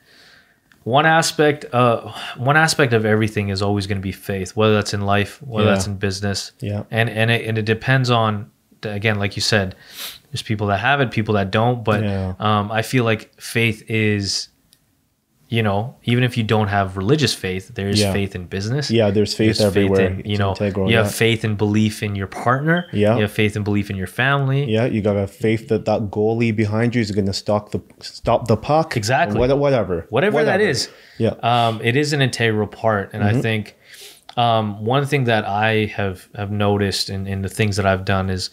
aspect of everything is always going to be faith, whether that's in life, whether that's in business. Yeah. And it depends on, again, like you said, there's people that have it, people that don't, but I feel like faith is, you know, even if you don't have religious faith, there is faith in business. Yeah, there's faith everywhere. Faith in, you know, you have faith and belief in your partner. Yeah. You have faith and belief in your family. Yeah, you got a faith that goalie behind you is going to stop the puck. Exactly. Whatever that is. Yeah. It is an integral part. And I think one thing that I have noticed in the things that I've done is,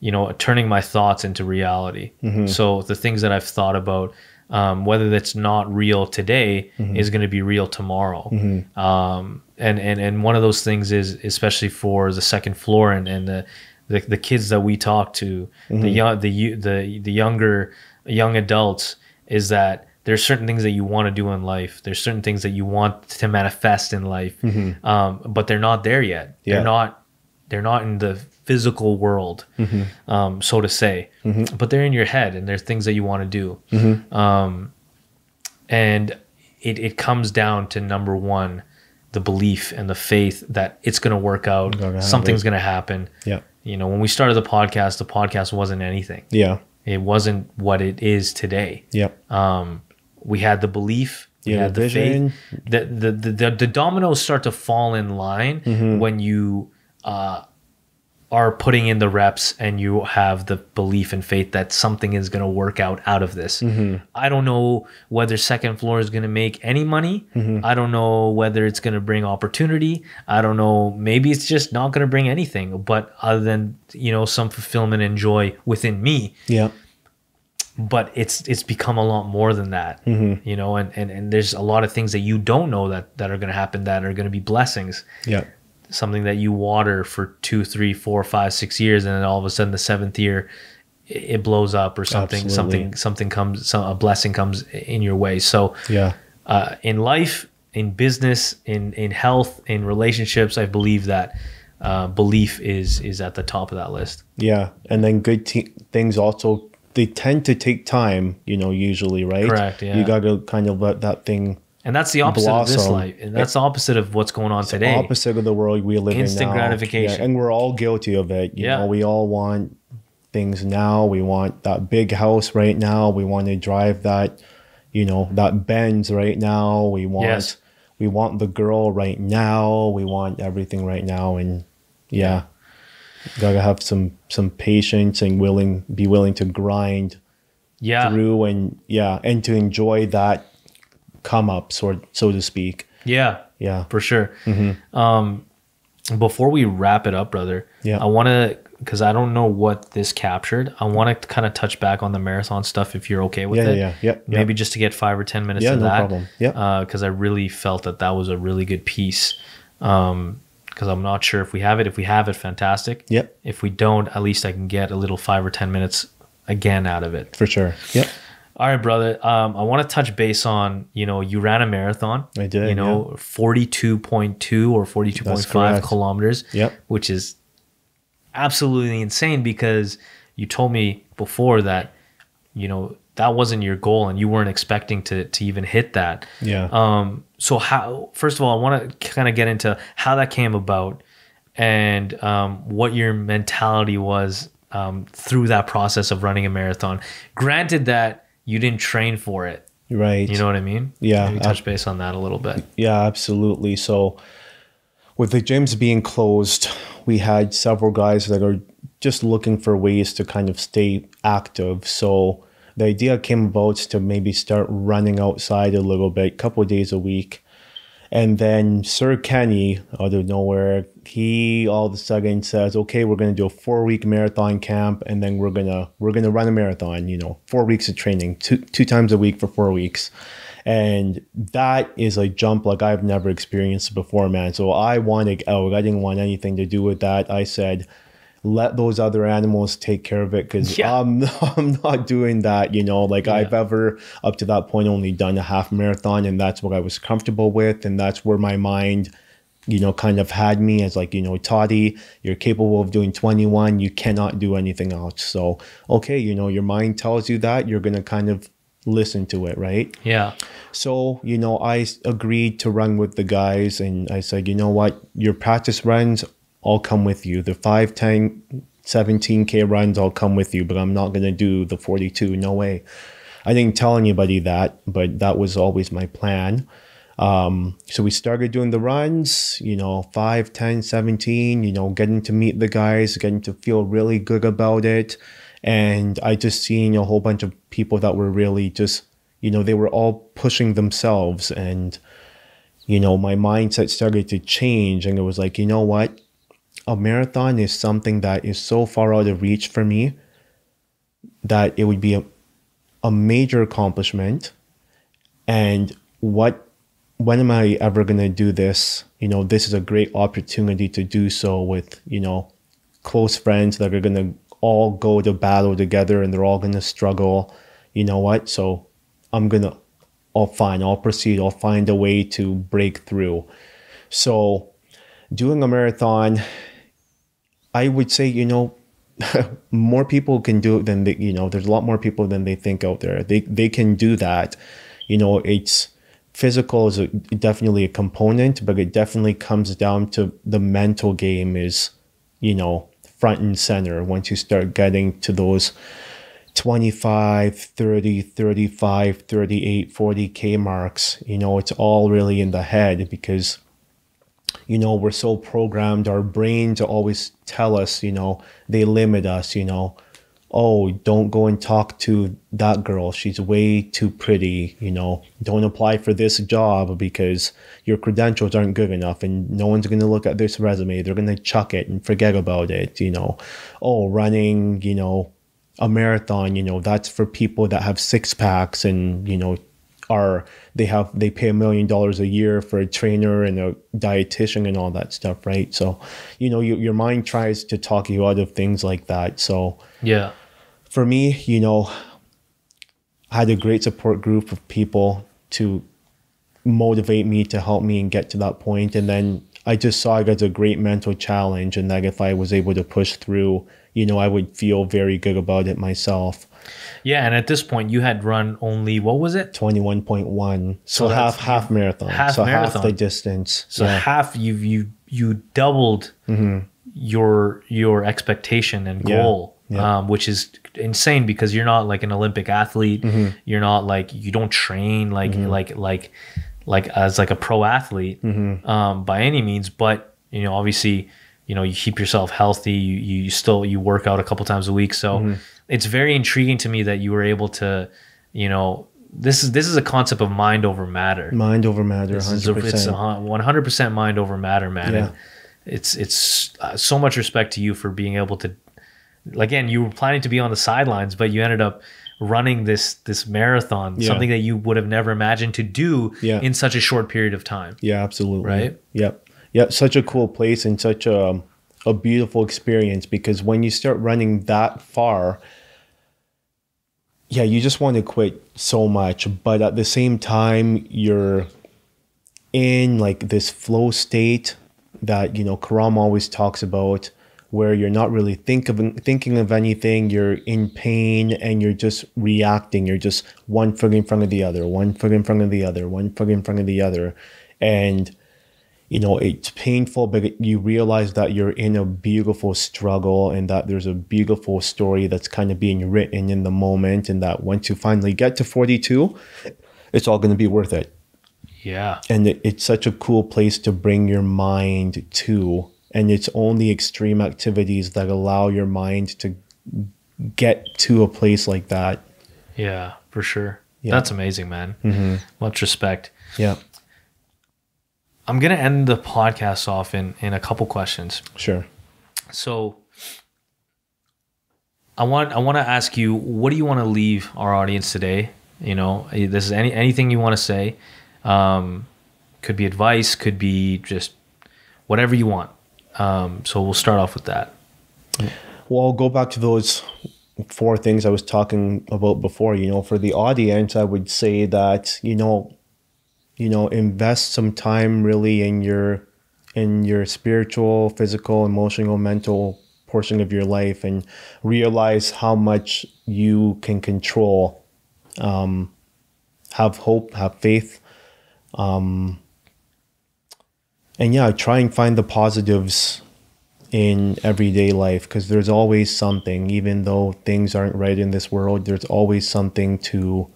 you know, turning my thoughts into reality. So the things that I've thought about, whether that's not real today is going to be real tomorrow. And one of those things is, especially for the second floor and the kids that we talk to, the young adults, is that there's certain things that you want to do in life. There's certain things that you want to manifest in life, but they're not there yet. Yeah. They're not in the physical world, so to say, but they're in your head, and there's things that you want to do. And it comes down to, number one, the belief and the faith that it's going to work out. Something's going to happen. Yeah. You know, when we started the podcast wasn't anything. Yeah. It wasn't what it is today. Yeah. We had the belief. We had the vision. Faith. The dominoes start to fall in line when you are putting in the reps and you have the belief and faith that something is going to work out of this. I don't know whether second floor is going to make any money. I don't know whether it's going to bring opportunity. I don't know. Maybe it's just not going to bring anything, but other than, you know, some fulfillment and joy within me. Yeah. But it's become a lot more than that, you know, and there's a lot of things that you don't know that are going to happen, that are going to be blessings. Yeah. Something that you water for 2, 3, 4, 5, 6 years, and then all of a sudden the 7th year it blows up, or something. Absolutely. Something comes, a blessing comes in your way. So yeah, in life, in business, in health, in relationships, I believe that belief is at the top of that list. Yeah, and then good things also, they tend to take time, you know, usually, right? Correct. Yeah, you got to kind of let that thing. And that's the opposite of this life. And that's the opposite of what's going on today. Opposite of the world we live in now. Instant gratification. Yeah, and we're all guilty of it. You know, we all want things now. We want that big house right now. We want to drive that, you know, that Benz right now. We want the girl right now. We want everything right now. And gotta have some patience and be willing to grind through and to enjoy that come up, so to speak. Yeah, for sure. Before we wrap it up, brother, I want to, because I don't know what this captured, I want to kind of touch back on the marathon stuff, if you're okay with it. Maybe just to get 5 or 10 minutes of that. Problem. Because I really felt that was a really good piece. Because I'm not sure if we have it. If we have it, fantastic. If we don't, at least I can get a little 5 or 10 minutes again out of it. For sure. Yep. All right, brother. I want to touch base on, you ran a marathon. I did. 42.2 or 42.5 kilometers. Yep. Which is absolutely insane, because you told me before that, that wasn't your goal and you weren't expecting to even hit that. Yeah. So first of all, I want to kind of get into how that came about and what your mentality was through that process of running a marathon. Granted that you didn't train for it. Right. You know what I mean? Yeah. Maybe touch base on that a little bit. Yeah, absolutely. So with the gyms being closed, we had several guys that are just looking for ways to kind of stay active. So the idea came about to maybe start running outside a little bit, a couple of days a week. And then Sir Kenny, out of nowhere, he all of a sudden says, okay, we're going to do a 4-week marathon camp, and then we're going to run a marathon, 4 weeks of training, two times a week for 4 weeks. And that is a jump like I've never experienced before, man. So I wanted out. I didn't want anything to do with that. I said, let those other animals take care of it, because I'm not doing that, I've ever up to that point only done a half marathon, and that's what I was comfortable with, and that's where my mind kind of had me as like, Taty, you're capable of doing 21, you cannot do anything else. So okay, your mind tells you that, you're gonna kind of listen to it, right? Yeah. So I agreed to run with the guys, and I said, you know what, your practice runs, I'll come with you. The 5, 10, 17K runs, I'll come with you, but I'm not going to do the 42. No way. I didn't tell anybody that, but that was always my plan. So we started doing the runs, 5, 10, 17, getting to meet the guys, getting to feel really good about it. And I just seen a whole bunch of people that were really just, they were all pushing themselves. And, my mindset started to change. And it was like, you know what? A marathon is something that is so far out of reach for me that it would be a major accomplishment. And when am I ever going to do this? This is a great opportunity to do so with, close friends that are going to all go to battle together, and they're all going to struggle. You know what? So I'll proceed. I'll find a way to break through. So doing a marathon, I would say, more people can do it than there's a lot more people than they think out there. They can do that. It's physical is definitely a component, but it definitely comes down to the mental game is, front and center. Once you start getting to those 25, 30, 35, 38, 40K marks, it's all really in the head, because we're so programmed. Our brains always tell us, they limit us, oh, don't go and talk to that girl. She's way too pretty, don't apply for this job because your credentials aren't good enough and no one's going to look at this resume. They're going to chuck it and forget about it, oh, running, a marathon, that's for people that have 6-packs and, they pay $1 million a year for a trainer and a dietitian and all that stuff, right? So, your mind tries to talk you out of things like that. So yeah, for me, I had a great support group of people to motivate me, to help me and get to that point. And then I just saw it as a great mental challenge, and that if I was able to push through, I would feel very good about it myself. Yeah, and at this point, you had run only, what was it? 21.1. So half marathon. Half the distance. So half you doubled your expectation and goal, which is insane, because you're not like an Olympic athlete. You're not like, you don't train like as like a pro athlete by any means. But obviously, you keep yourself healthy. You work out a couple times a week. So it's very intriguing to me that you were able to, this is a concept of mind over matter. Mind over matter, 100%. It's 100% mind over matter, man. Yeah. And it's so much respect to you for being able to, again, you were planning to be on the sidelines, but you ended up running this marathon, something that you would have never imagined to do in such a short period of time. Yeah, absolutely. Right? Yep. Yeah, such a cool place and such a beautiful experience, because when you start running that far, yeah, you just want to quit so much, but at the same time, you're in like this flow state that, Karam always talks about, where you're not really thinking of anything. You're in pain and you're just reacting. You're just one foot in front of the other, one foot in front of the other, one foot in front of the other. And, it's painful, but you realize that you're in a beautiful struggle and that there's a beautiful story that's kind of being written in the moment. And that once you finally get to 42, it's all going to be worth it. Yeah. And it's such a cool place to bring your mind to. And it's only extreme activities that allow your mind to get to a place like that. Yeah, for sure. Yeah. That's amazing, man. Mm-hmm. Much respect. Yeah. I'm going to end the podcast off in a couple questions. Sure. So I want to ask you, what do you want to leave our audience today? This is anything you want to say. Could be advice, could be just whatever you want. So we'll start off with that. Well, I'll go back to those 4 things I was talking about before. For the audience, I would say that, invest some time really in your spiritual, physical, emotional, mental portion of your life, and realize how much you can control. Have hope, have faith. And yeah, try and find the positives in everyday life, because there's always something. Even though things aren't right in this world, there's always something to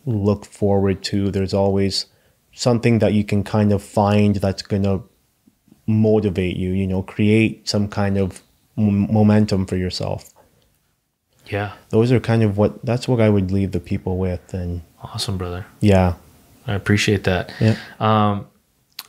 look forward to. There's always something that you can kind of find that's going to motivate you, create some kind of momentum for yourself. Yeah. Those are kind of that's what I would leave the people with. And awesome, brother. Yeah. I appreciate that. Yeah.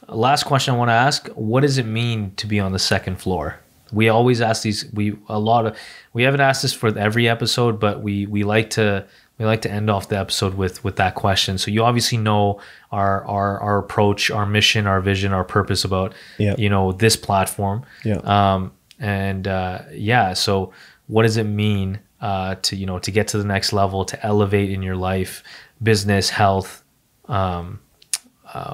Last question I want to ask: what does it mean to be on the second floor? We always ask these. We haven't asked this for every episode, but we like to end off the episode with that question. So you obviously know our approach, our mission, our vision, our purpose about this platform. Yeah. So what does it mean to get to the next level, to elevate in your life, business, health?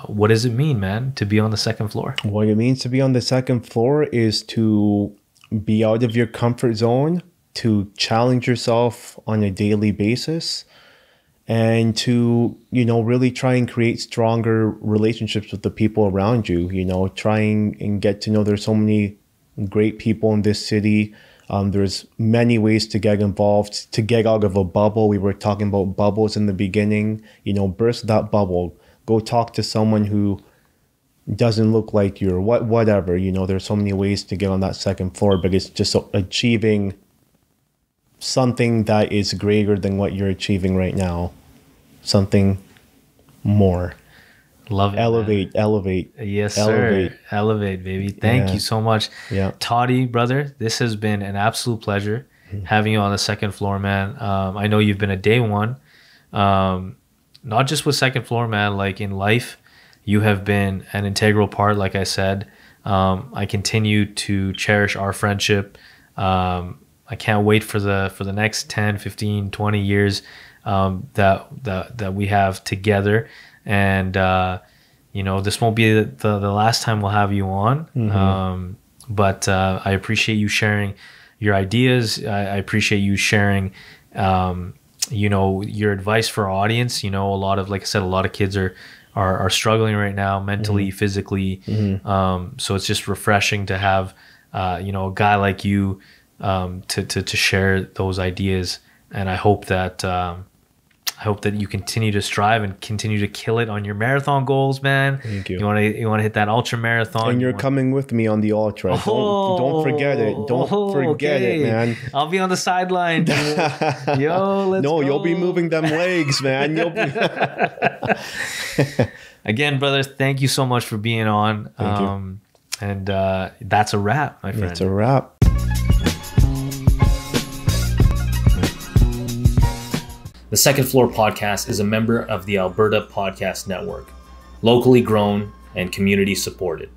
What does it mean, man, to be on the second floor? What it means to be on the second floor is to be out of your comfort zone, to challenge yourself on a daily basis, and to, really try and create stronger relationships with the people around you, trying and get to know there's so many great people in this city. There's many ways to get involved, to get out of a bubble. We were talking about bubbles in the beginning, burst that bubble. Go talk to someone who doesn't look like you, or whatever. There's so many ways to get on that second floor, but it's just achieving something that is greater than what you're achieving right now. Something more. Love it. Elevate. Yes, elevate. Sir. Elevate, baby. Thank you so much. Yeah. Taty, brother, this has been an absolute pleasure having you on the second floor, man. I know you've been a day one. Not just with second floor, man, like in life, you have been an integral part, like I said. I continue to cherish our friendship. I can't wait for the next 10, 15, 20 years that we have together. And, this won't be the last time we'll have you on. Mm-hmm. But I appreciate you sharing your ideas. I appreciate you sharing your advice for our audience. A lot of, like I said, a lot of kids are struggling right now, mentally, physically. So it's just refreshing to have, a guy like you, to share those ideas. And I hope that you continue to strive and continue to kill it on your marathon goals, man. Thank you. You want to hit that ultra marathon. And you're coming with me on the ultra. Don't forget it. Don't forget it, man. I'll be on the sideline. Yo, let's go. You'll be moving them legs, man. You'll be Again, brother, thank you so much for being on. Thank you. And that's a wrap, my friend. It's a wrap. The Second Floor Podcast is a member of the Alberta Podcast Network, locally grown and community supported.